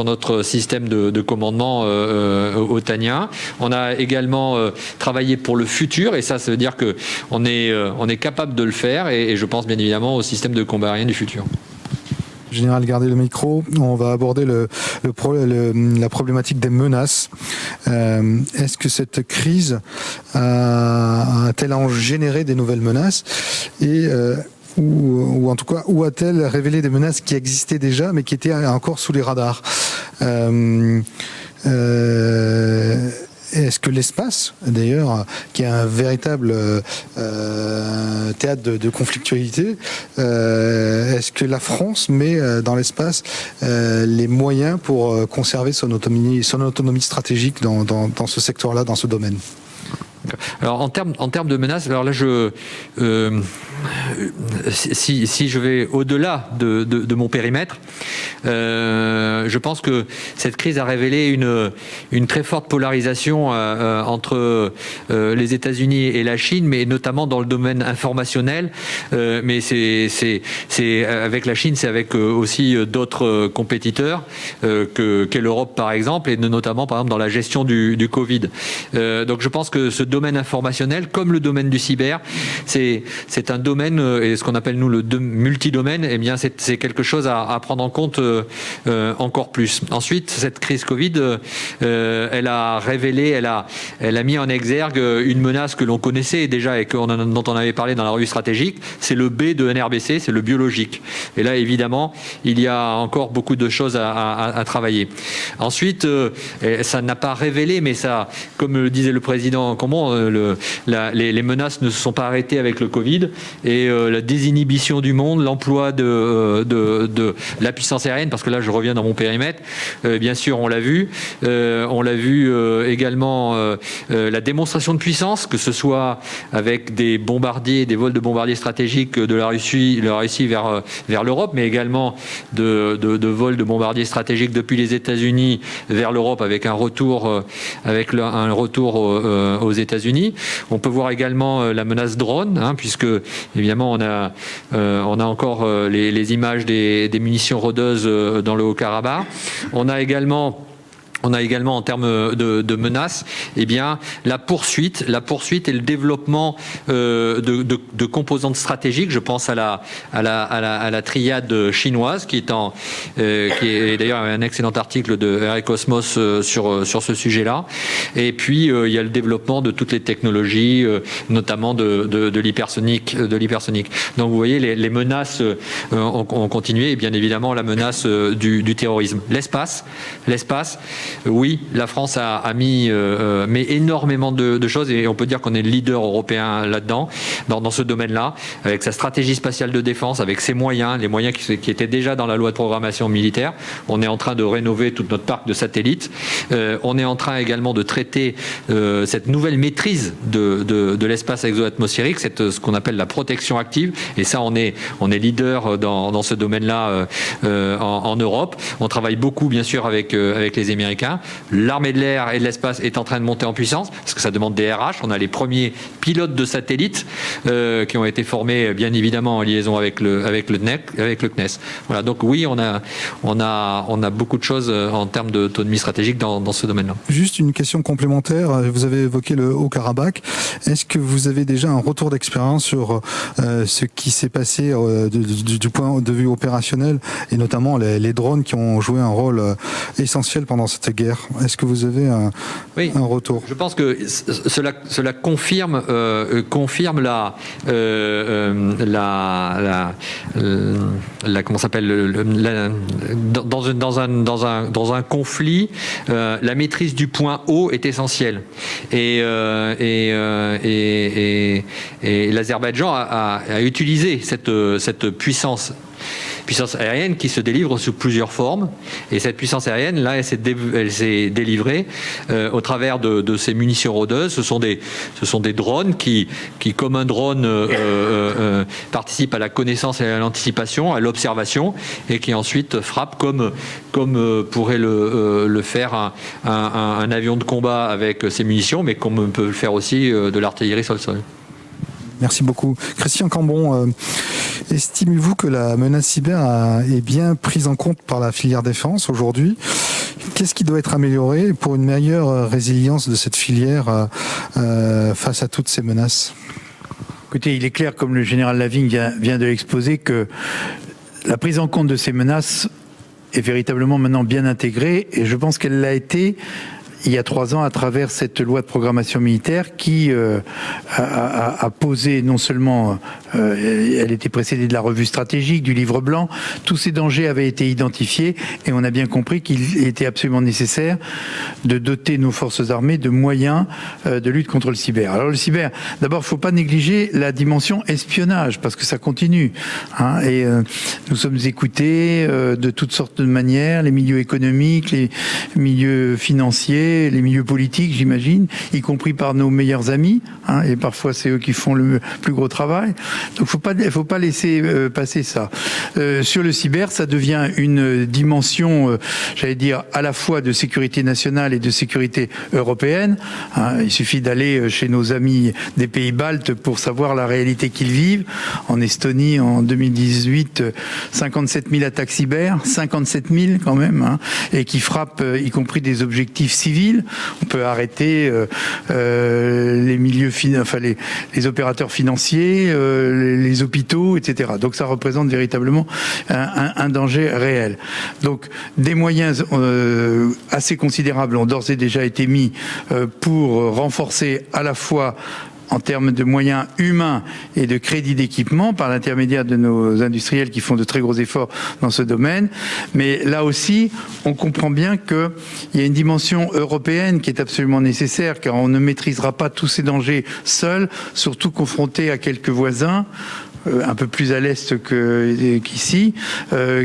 notre système de commandement otanien. On a également travaillé pour le futur, et ça veut dire qu'on est capable de le faire, et je pense bien évidemment au système de combat aérien du futur. Général, gardez le micro. On va aborder la problématique des menaces. Est-ce que cette crise a-t-elle généré des nouvelles menaces, ou en tout cas, où a-t-elle révélé des menaces qui existaient déjà mais qui étaient encore sous les radars? Est-ce que l'espace, d'ailleurs, qui est un véritable théâtre de conflictualité, est-ce que la France met dans l'espace les moyens pour conserver son autonomie stratégique dans ce secteur-là, dans ce domaine? Alors en termes de menaces, alors là si je vais au-delà de mon périmètre, Je pense que cette crise a révélé une très forte polarisation entre les États-Unis et la Chine, mais notamment dans le domaine informationnel. Mais c'est avec la Chine, c'est avec aussi d'autres compétiteurs qu'est l'Europe par exemple, et notamment par exemple dans la gestion du Covid. Donc je pense que ce domaine informationnel, comme le domaine du cyber, c'est un domaine, et ce qu'on appelle nous le multidomaine, eh bien c'est quelque chose à prendre en compte encore plus. Ensuite, cette crise Covid, elle a révélé, elle a mis en exergue une menace que l'on connaissait déjà et dont on avait parlé dans la revue stratégique, c'est le B de NRBC, c'est le biologique. Et là, évidemment, il y a encore beaucoup de choses à travailler. Ensuite, ça n'a pas révélé, mais ça, comme le disait le président Cambon, les menaces ne se sont pas arrêtées avec le Covid, et la désinhibition du monde, l'emploi de la puissance aérienne, parce que là je reviens dans mon périmètre, bien sûr on l'a vu également la démonstration de puissance, que ce soit avec des bombardiers, des vols de bombardiers stratégiques de la Russie vers l'Europe, mais également de vols de bombardiers stratégiques depuis les États-Unis vers l'Europe, avec un retour aux États-Unis. On peut voir également la menace drone, puisque évidemment on a encore les images des munitions rôdeuses dans le Haut-Karabakh. On a également en termes de menaces, eh bien la poursuite et le développement de composantes stratégiques. Je pense à la triade chinoise qui est d'ailleurs un excellent article de Eric Cosmos sur ce sujet-là. Et puis il y a le développement de toutes les technologies, notamment de l'hypersonique. Donc vous voyez, les menaces ont continué, et bien évidemment la menace du terrorisme. L'espace. Oui, la France a mis mais énormément de choses, et on peut dire qu'on est le leader européen là-dedans, dans ce domaine-là, avec sa stratégie spatiale de défense, avec ses moyens, les moyens qui étaient déjà dans la loi de programmation militaire. On est en train de rénover tout notre parc de satellites. On est en train également de traiter cette nouvelle maîtrise de l'espace exo-atmosphérique, ce qu'on appelle la protection active. Et ça, on est leader dans ce domaine-là en Europe. On travaille beaucoup, bien sûr, avec les Américains. L'armée de l'air et de l'espace est en train de monter en puissance, parce que ça demande des RH. On a les premiers pilotes de satellites qui ont été formés, bien évidemment, en liaison avec le CNES. Voilà. Donc oui, on a beaucoup de choses en termes d'autonomie stratégique dans ce domaine-là. Juste une question complémentaire. Vous avez évoqué le Haut-Karabakh. Est-ce que vous avez déjà un retour d'expérience sur ce qui s'est passé du point de vue opérationnel, et notamment les drones qui ont joué un rôle essentiel pendant cette guerre? Est-ce que vous avez un retour? Je pense que cela confirme comment s'appelle, dans un conflit, la maîtrise du point haut est essentielle, et l'Azerbaïdjan a utilisé cette puissance aérienne qui se délivre sous plusieurs formes, et cette puissance aérienne là, elle s'est délivrée au travers de ces munitions rôdeuses. Ce sont des drones qui comme un drone participent à la connaissance et à l'anticipation, à l'observation, et qui ensuite frappent comme pourrait le faire un avion de combat avec ses munitions, mais comme on peut le faire aussi de l'artillerie sol-sol. Merci beaucoup. Christian Cambon, estimez-vous que la menace cyber est bien prise en compte par la filière défense aujourd'hui? Qu'est-ce qui doit être amélioré pour une meilleure résilience de cette filière face à toutes ces menaces? Écoutez, il est clair, comme le général Lavigne vient de l'exposer, que la prise en compte de ces menaces est véritablement maintenant bien intégrée, et je pense qu'elle l'a été il y a 3 ans à travers cette loi de programmation militaire qui a posé non seulement, elle était précédée de la revue stratégique, du livre blanc, tous ces dangers avaient été identifiés, et on a bien compris qu'il était absolument nécessaire de doter nos forces armées de moyens de lutte contre le cyber. Alors le cyber, d'abord, il ne faut pas négliger la dimension espionnage, parce que ça continue, et nous sommes écoutés de toutes sortes de manières, les milieux économiques, les milieux financiers, milieux politiques, j'imagine, y compris par nos meilleurs amis, hein, et parfois c'est eux qui font le plus gros travail. Donc faut pas laisser passer ça. Sur le cyber, ça devient une dimension, j'allais dire, à la fois de sécurité nationale et de sécurité européenne. Hein, il suffit d'aller chez nos amis des pays baltes pour savoir la réalité qu'ils vivent. En Estonie, en 2018, 57 000 attaques cyber, 57 000 quand même, hein, et qui frappent y compris des objectifs civils. On peut arrêter les milieux, enfin les opérateurs financiers, les hôpitaux, etc. Donc ça représente véritablement un danger réel. Donc des moyens assez considérables ont d'ores et déjà été mis pour renforcer à la fois en termes de moyens humains et de crédits d'équipement par l'intermédiaire de nos industriels qui font de très gros efforts dans ce domaine. Mais là aussi, on comprend bien qu'il y a une dimension européenne qui est absolument nécessaire, car on ne maîtrisera pas tous ces dangers seul, surtout confrontés à quelques voisins un peu plus à l'est qu'ici,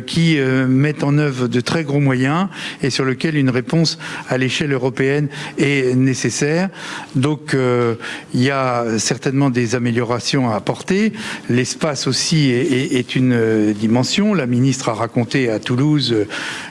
qui mettent en œuvre de très gros moyens et sur lequel une réponse à l'échelle européenne est nécessaire. Donc il y a certainement des améliorations à apporter. L'espace aussi est une dimension. La ministre a raconté à Toulouse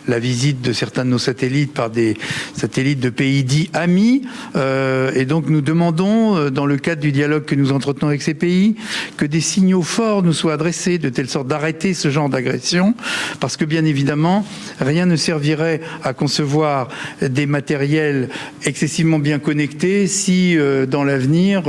la visite de certains de nos satellites par des satellites de pays dits amis. Et donc nous demandons, dans le cadre du dialogue que nous entretenons avec ces pays, que des signaux forts nous soient adressés de telle sorte d'arrêter ce genre d'agression, parce que bien évidemment rien ne servirait à concevoir des matériels excessivement bien connectés si dans l'avenir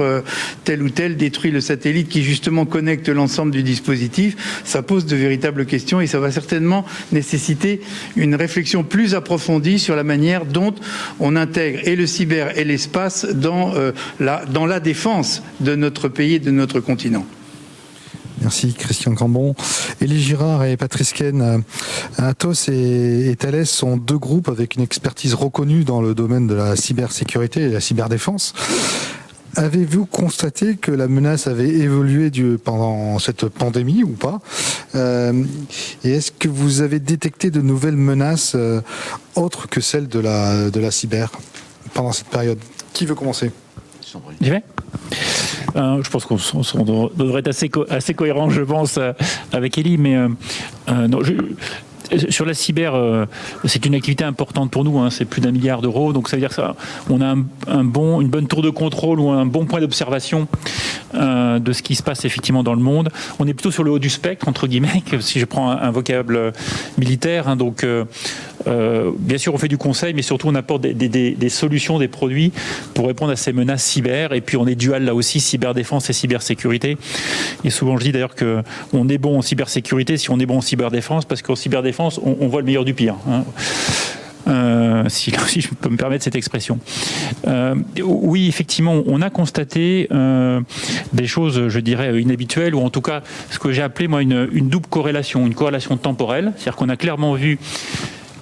tel ou tel détruit le satellite qui justement connecte l'ensemble du dispositif. Ça pose de véritables questions et ça va certainement nécessiter une réflexion plus approfondie sur la manière dont on intègre et le cyber et l'espace dans la défense de notre pays et de notre continent. Merci Christian Cambon. Élie Girard et Patrice Ken, Atos et Thales sont deux groupes avec une expertise reconnue dans le domaine de la cybersécurité et la cyberdéfense. Avez-vous constaté que la menace avait évolué pendant cette pandémie ou pas ? Et est-ce que vous avez détecté de nouvelles menaces autres que celles de la cyber pendant cette période ? Qui veut commencer ? J'y vais ? Je pense qu'on devrait être assez cohérent, je pense, avec Élie, mais non, sur la cyber, c'est une activité importante pour nous, hein, c'est plus d'1 milliard d'euros, donc ça veut dire qu'on a une bonne tour de contrôle ou un bon point d'observation de ce qui se passe effectivement dans le monde. On est plutôt sur le haut du spectre, entre guillemets, si je prends un vocable militaire, hein, donc bien sûr on fait du conseil, mais surtout on apporte des solutions, des produits pour répondre à ces menaces cyber, et puis on est dual là aussi, cyberdéfense et cybersécurité. Et souvent je dis d'ailleurs qu'on est bon en cybersécurité si on est bon en cyberdéfense, parce qu'en cyberdéfense on voit le meilleur du pire, hein. Si je peux me permettre cette expression. Oui, effectivement, on a constaté des choses, je dirais, inhabituelles, ou en tout cas ce que j'ai appelé moi une double corrélation, une corrélation temporelle, c'est-à-dire qu'on a clairement vu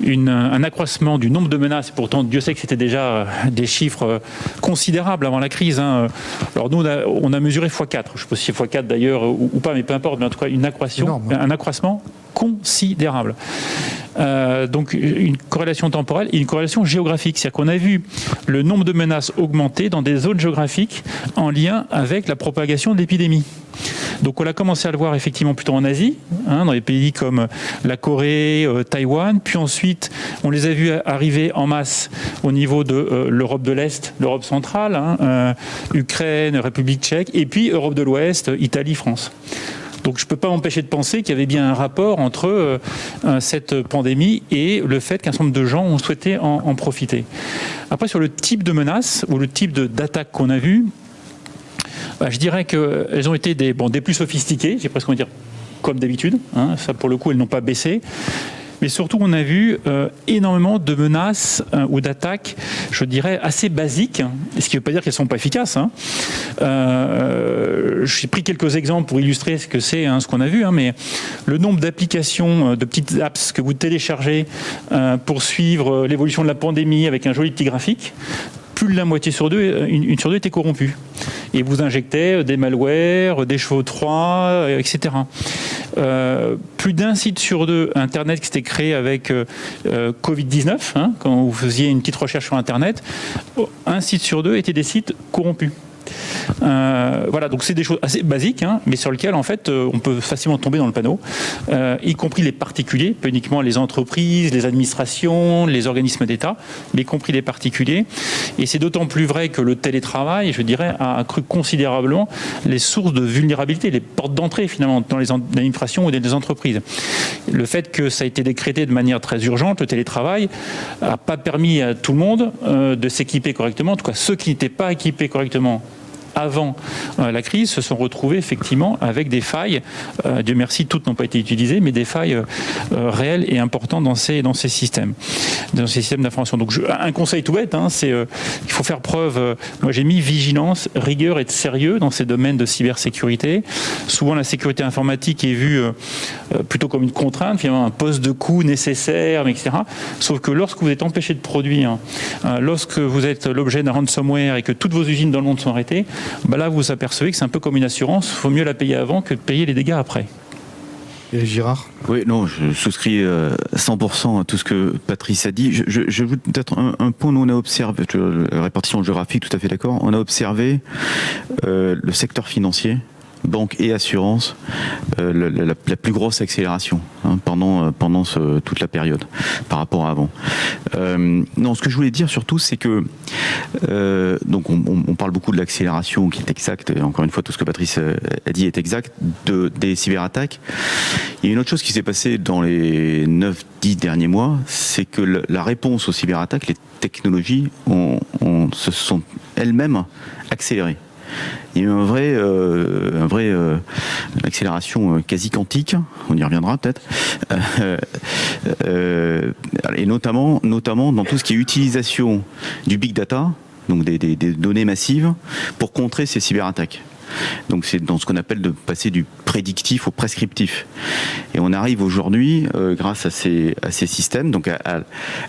un accroissement du nombre de menaces. Pourtant, Dieu sait que c'était déjà des chiffres considérables avant la crise, hein. Alors nous, on a mesuré x4. Je ne sais pas si c'est x4 d'ailleurs ou pas, mais peu importe. Mais en tout cas, un accroissement considérable. Donc une corrélation temporelle et une corrélation géographique. C'est-à-dire qu'on a vu le nombre de menaces augmenter dans des zones géographiques en lien avec la propagation de l'épidémie. Donc on a commencé à le voir effectivement plutôt en Asie, hein, dans les pays comme la Corée, Taïwan, puis ensuite on les a vus arriver en masse au niveau de l'Europe de l'Est, l'Europe centrale, hein, Ukraine, République tchèque, et puis Europe de l'Ouest, Italie, France. Donc je ne peux pas m'empêcher de penser qu'il y avait bien un rapport entre cette pandémie et le fait qu'un certain nombre de gens ont souhaité en profiter. Après, sur le type de menace ou le type d'attaque qu'on a vu, je dirais qu'elles ont été des plus sophistiquées, j'ai presque envie de dire comme d'habitude, hein, ça pour le coup elles n'ont pas baissé. Mais surtout, on a vu énormément de menaces ou d'attaques, je dirais, assez basiques, ce qui ne veut pas dire qu'elles ne sont pas efficaces, hein. J'ai pris quelques exemples pour illustrer ce que c'est, hein, ce qu'on a vu, hein, mais le nombre d'applications, de petites apps que vous téléchargez pour suivre l'évolution de la pandémie avec un joli petit graphique, plus de la moitié sur deux, une sur deux était corrompue. Et vous injectez des malwares, des chevaux 3, etc. plus d'un site sur deux Internet qui s'était créé avec Covid-19, hein, quand vous faisiez une petite recherche sur Internet, un site sur deux était des sites corrompus. Voilà, donc c'est des choses assez basiques, hein, mais sur lesquelles en fait on peut facilement tomber dans le panneau, y compris les particuliers, pas uniquement les entreprises, les administrations, les organismes d'État, mais y compris les particuliers. Et c'est d'autant plus vrai que le télétravail, je dirais, a accru considérablement les sources de vulnérabilité, les portes d'entrée finalement dans les administrations ou dans les entreprises. Le fait que ça a été décrété de manière très urgente, le télétravail, n'a pas permis à tout le monde de s'équiper correctement. En tout cas, ceux qui n'étaient pas équipés correctement avant la crise se sont retrouvés effectivement avec des failles. Dieu merci, toutes n'ont pas été utilisées, mais des failles réelles et importantes dans ces systèmes d'information. Donc un conseil tout bête, hein, c'est il faut faire preuve. Moi j'ai mis vigilance, rigueur et de sérieux dans ces domaines de cybersécurité. Souvent la sécurité informatique est vue plutôt comme une contrainte, finalement un poste de coût nécessaire, etc. Sauf que lorsque vous êtes empêché de produire, lorsque vous êtes l'objet d'un ransomware et que toutes vos usines dans le monde sont arrêtées, là vous vous apercevez que c'est un peu comme une assurance, il faut mieux la payer avant que de payer les dégâts après. Et Girard ? Oui, non, je souscris 100% à tout ce que Patrice a dit. Je veux peut-être un point où on a observé, répartition géographique, tout à fait d'accord, on a observé le secteur financier, banque et assurance, la plus grosse accélération pendant toute la période par rapport à avant. Non, ce que je voulais dire surtout, c'est que donc on parle beaucoup de l'accélération qui est exacte, et encore une fois tout ce que Patrice a dit est exact, des cyberattaques. Il y a une autre chose qui s'est passée dans les 9-10 derniers mois, c'est que la réponse aux cyberattaques, les technologies se sont elles-mêmes accélérées. Il y a eu une vraie accélération quasi quantique, on y reviendra peut-être, et notamment dans tout ce qui est utilisation du big data, donc des données massives, pour contrer ces cyberattaques. Donc c'est dans ce qu'on appelle de passer du prédictif au prescriptif. Et on arrive aujourd'hui, grâce à ces systèmes, donc à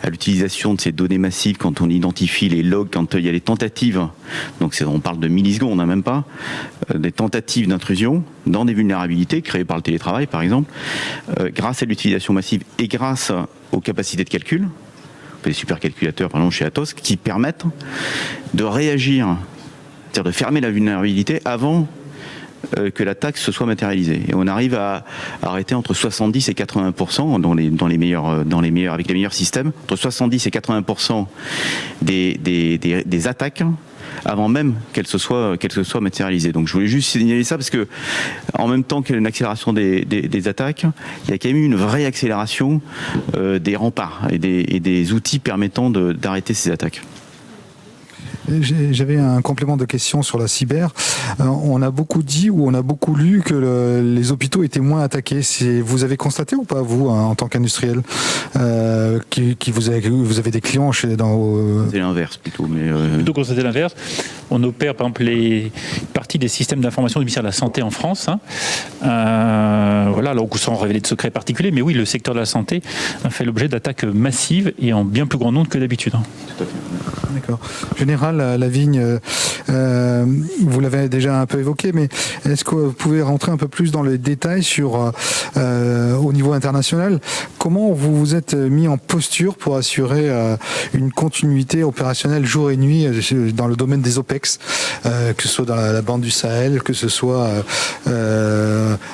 l'utilisation de ces données massives, quand on identifie les logs, quand il y a les tentatives, donc on parle de millisecondes, même pas, des tentatives d'intrusion dans des vulnérabilités créées par le télétravail par exemple, grâce à l'utilisation massive et grâce aux capacités de calcul, les supercalculateurs par exemple chez Atos, qui permettent de réagir, c'est-à-dire de fermer la vulnérabilité avant que l'attaque se soit matérialisée. Et on arrive à arrêter entre 70 et 80% dans les meilleurs, avec les meilleurs systèmes, entre 70 et 80% des attaques avant même qu'elles se soient matérialisées. Donc je voulais juste signaler ça parce que en même temps qu'il y a une accélération des attaques, il y a quand même eu une vraie accélération des remparts et des outils permettant d'arrêter ces attaques. J'avais un complément de question sur la cyber. On a beaucoup dit ou on a beaucoup lu que les hôpitaux étaient moins attaqués. Vous avez constaté ou pas, vous, en tant qu'industriel, vous avez des clients C'est l'inverse plutôt. Plutôt constater l'inverse. On opère par exemple les parties des systèmes d'information du ministère de la Santé en France. Voilà, alors sans révéler de secrets particuliers, mais oui, le secteur de la santé a fait l'objet d'attaques massives et en bien plus grand nombre que d'habitude. Tout à fait. D'accord. Général Lavigne, vous l'avez déjà un peu évoqué, mais est-ce que vous pouvez rentrer un peu plus dans les détails sur, au niveau international, comment vous vous êtes mis en posture pour assurer une continuité opérationnelle jour et nuit dans le domaine des OPEX, que ce soit dans la bande du Sahel, que ce soit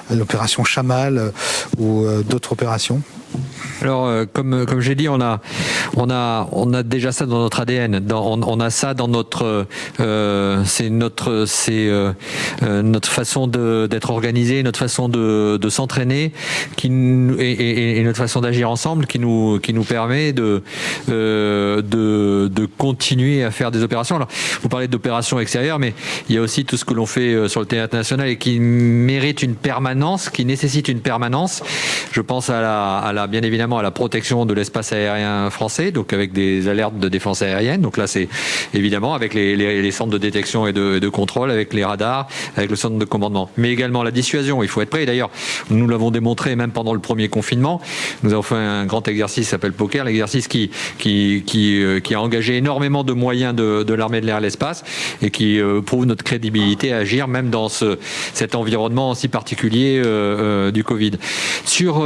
l'opération Chamal ou d'autres opérations? Alors, comme j'ai dit, on a déjà ça dans notre ADN. On a ça dans notre notre façon d'être organisé, notre façon de s'entraîner, et notre façon d'agir ensemble, qui nous permet de continuer à faire des opérations. Alors, vous parlez d'opérations extérieures, mais il y a aussi tout ce que l'on fait sur le théâtre national et qui mérite une permanence, qui nécessite une permanence. Je pense bien évidemment notamment à la protection de l'espace aérien français, donc avec des alertes de défense aérienne. Donc là, c'est évidemment avec les centres de détection et de contrôle, avec les radars, avec le centre de commandement. Mais également la dissuasion, il faut être prêt. Et d'ailleurs, nous l'avons démontré même pendant le premier confinement. Nous avons fait un grand exercice qui s'appelle Poker, l'exercice qui a engagé énormément de moyens de l'armée de l'air et de l'espace et qui prouve notre crédibilité à agir même dans cet environnement si particulier du Covid. Sur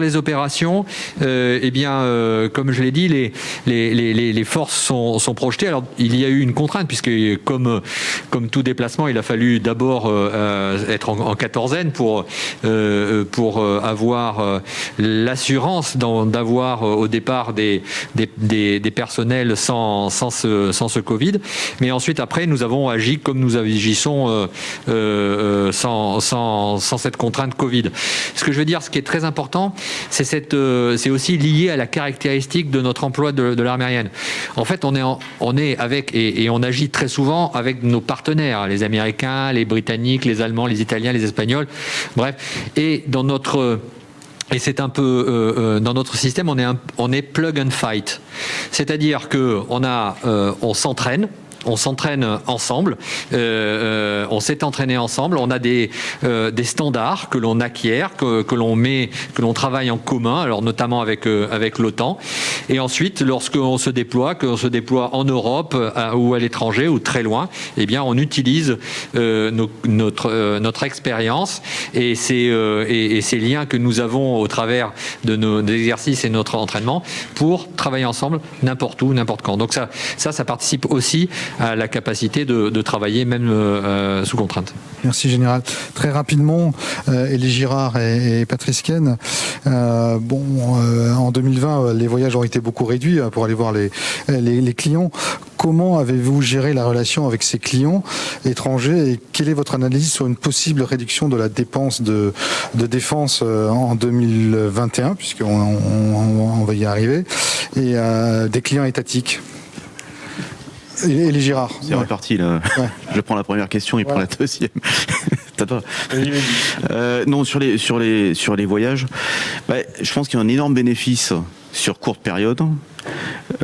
les opérations, eh bien, comme je l'ai dit, les forces sont projetées. Alors, il y a eu une contrainte puisque comme tout déplacement, il a fallu d'abord être en quatorzaine pour avoir l'assurance d'avoir au départ des personnels sans ce Covid. Mais ensuite, après, nous avons agi comme nous agissons sans cette contrainte Covid. Ce que je veux dire, ce qui est très important, c'est aussi lié à la caractéristique de notre emploi de l'armée aérienne. En fait, on est avec et on agit très souvent avec nos partenaires, les Américains, les Britanniques, les Allemands, les Italiens, les Espagnols, bref. Et c'est un peu dans notre système, on est plug and fight, c'est-à-dire que on s'entraîne. On s'entraîne ensemble, on s'est entraîné ensemble, on a des standards que l'on acquiert, que l'on travaille en commun, alors notamment avec l'OTAN. Et ensuite, lorsqu'on se déploie, en Europe ou à l'étranger ou très loin, eh bien on utilise notre expérience et ces liens que nous avons au travers de nos exercices et notre entraînement pour travailler ensemble n'importe où, n'importe quand. Donc ça participe aussi à la capacité de travailler même sous contrainte. Merci Général. Très rapidement, Élie Girard et Patrice Ken, en 2020, les voyages ont été beaucoup réduits pour aller voir les clients. Comment avez-vous géré la relation avec ces clients étrangers et quelle est votre analyse sur une possible réduction de la dépense de défense en 2021, puisqu'on va y arriver, et des clients étatiques? Et les Girard. C'est reparti là. Ouais. Je prends la première question, il prend la deuxième. T'as pas. Non, sur les voyages, je pense qu'il y a un énorme bénéfice sur courte période.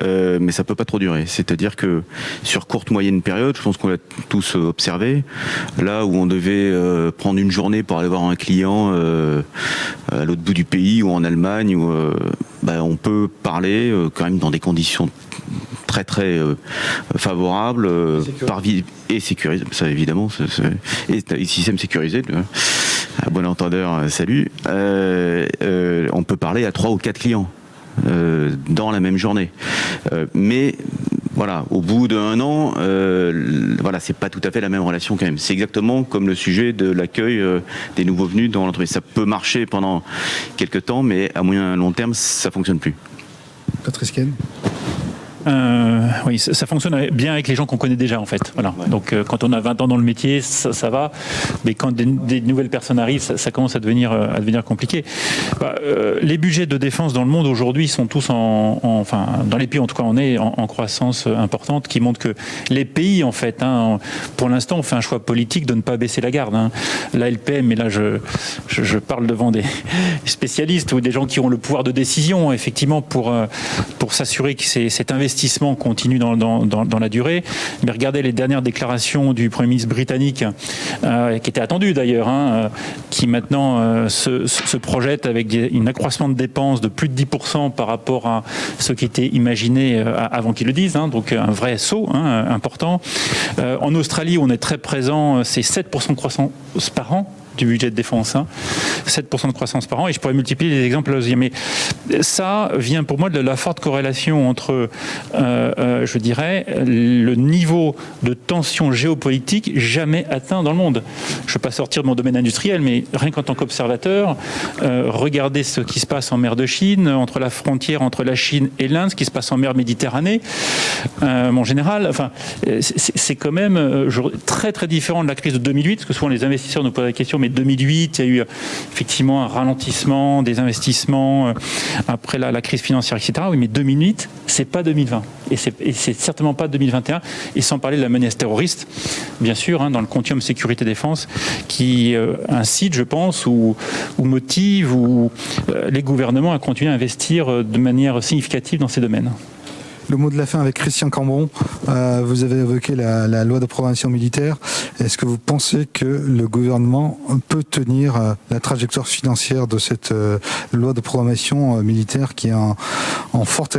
Mais ça peut pas trop durer. C'est-à-dire que sur courte moyenne période, je pense qu'on l'a tous observé, là où on devait prendre une journée pour aller voir un client à l'autre bout du pays ou en Allemagne, où on peut parler quand même dans des conditions très très favorables et sécurisé, ça évidemment, et système sécurisé. À bon entendeur, salut. On peut parler à 3 ou 4 clients dans la même journée. Mais voilà, au bout d'1 an, c'est pas tout à fait la même relation quand même. C'est exactement comme le sujet de l'accueil des nouveaux venus dans l'entreprise. Ça peut marcher pendant quelques temps, mais à moyen et long terme, ça fonctionne plus. Patrice Ken. Oui, ça fonctionne bien avec les gens qu'on connaît déjà en fait. Voilà. Ouais. Donc quand on a 20 ans dans le métier, ça va. Mais quand des nouvelles personnes arrivent, ça commence à devenir compliqué. Les budgets de défense dans le monde aujourd'hui sont tous dans les pays en tout cas, on est en croissance importante, qui montre que les pays en fait, pour l'instant, on fait un choix politique de ne pas baisser la garde. La LPM, et là je parle devant des spécialistes ou des gens qui ont le pouvoir de décision, effectivement, pour s'assurer que cet investissement continue dans la durée. Mais regardez les dernières déclarations du Premier ministre britannique, qui était attendu d'ailleurs, qui maintenant se projette avec un accroissement de dépenses de plus de 10% par rapport à ce qui était imaginé avant qu'ils le disent, donc un vrai saut important. En Australie, on est très présent, c'est 7% de croissance par an du budget de défense, 7% de croissance par an, et je pourrais multiplier les exemples. Mais ça vient pour moi de la forte corrélation entre, je dirais, le niveau de tension géopolitique jamais atteint dans le monde. Je ne veux pas sortir de mon domaine industriel, mais rien qu'en tant qu'observateur, regardez ce qui se passe en mer de Chine, entre la frontière entre la Chine et l'Inde, ce qui se passe en mer Méditerranée, en général, c'est quand même très très différent de la crise de 2008, parce que souvent les investisseurs nous posent la question, mais mais 2008, il y a eu effectivement un ralentissement des investissements après la crise financière, etc. Oui, mais 2008, c'est pas 2020. Et c'est certainement pas 2021. Et sans parler de la menace terroriste, bien sûr, dans le continuum sécurité-défense, qui incite, je pense, ou motive les gouvernements à continuer à investir de manière significative dans ces domaines. Le mot de la fin avec Christian Cambon. Vous avez évoqué la loi de programmation militaire. Est-ce que vous pensez que le gouvernement peut tenir la trajectoire financière de cette loi de programmation militaire qui est en forte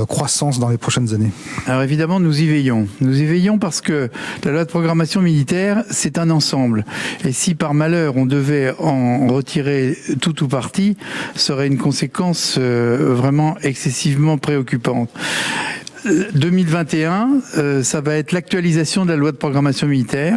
croissance dans les prochaines années? Alors évidemment, nous y veillons. Nous y veillons parce que la loi de programmation militaire, c'est un ensemble. Et si par malheur on devait en retirer tout ou partie, ça aurait une conséquence vraiment excessivement préoccupante. 2021, ça va être l'actualisation de la loi de programmation militaire.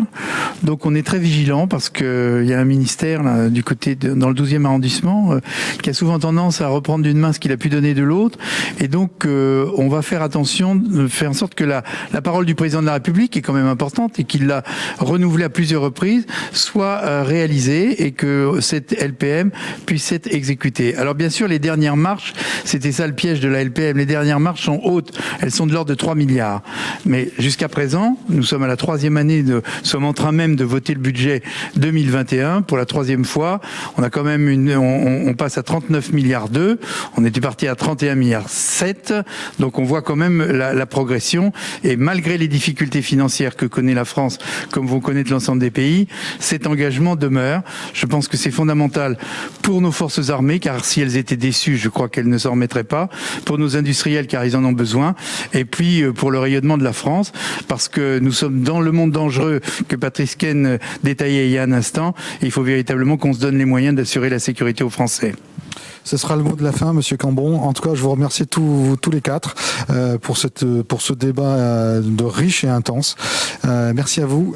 Donc on est très vigilant parce que il y a un ministère là, du côté dans le 12e arrondissement qui a souvent tendance à reprendre d'une main ce qu'il a pu donner de l'autre. Et donc on va faire attention, faire en sorte que la parole du président de la République, qui est quand même importante et qu'il l'a renouvelée à plusieurs reprises, soit réalisée et que cette LPM puisse être exécutée. Alors bien sûr, les dernières marches, c'était ça le piège de la LPM, les dernières marches sont hautes. Elles sont de l'ordre de 3 milliards. Mais jusqu'à présent, nous sommes à la 3e année, sommes en train même de voter le budget 2021 pour la 3e fois. On a quand même on passe à 39 milliards 2. On était parti à 31 milliards 7. Donc on voit quand même la progression. Et malgré les difficultés financières que connaît la France, comme vont connaître l'ensemble des pays, cet engagement demeure. Je pense que c'est fondamental pour nos forces armées, car si elles étaient déçues, je crois qu'elles ne s'en remettraient pas. Pour nos industriels, car ils en ont besoin. Et puis pour le rayonnement de la France, parce que nous sommes dans le monde dangereux que Patrice Ken détaillait il y a un instant, et il faut véritablement qu'on se donne les moyens d'assurer la sécurité aux Français. Ce sera le mot de la fin, Monsieur Cambon. En tout cas, je vous remercie tous les quatre pour ce débat riche et intense. Merci à vous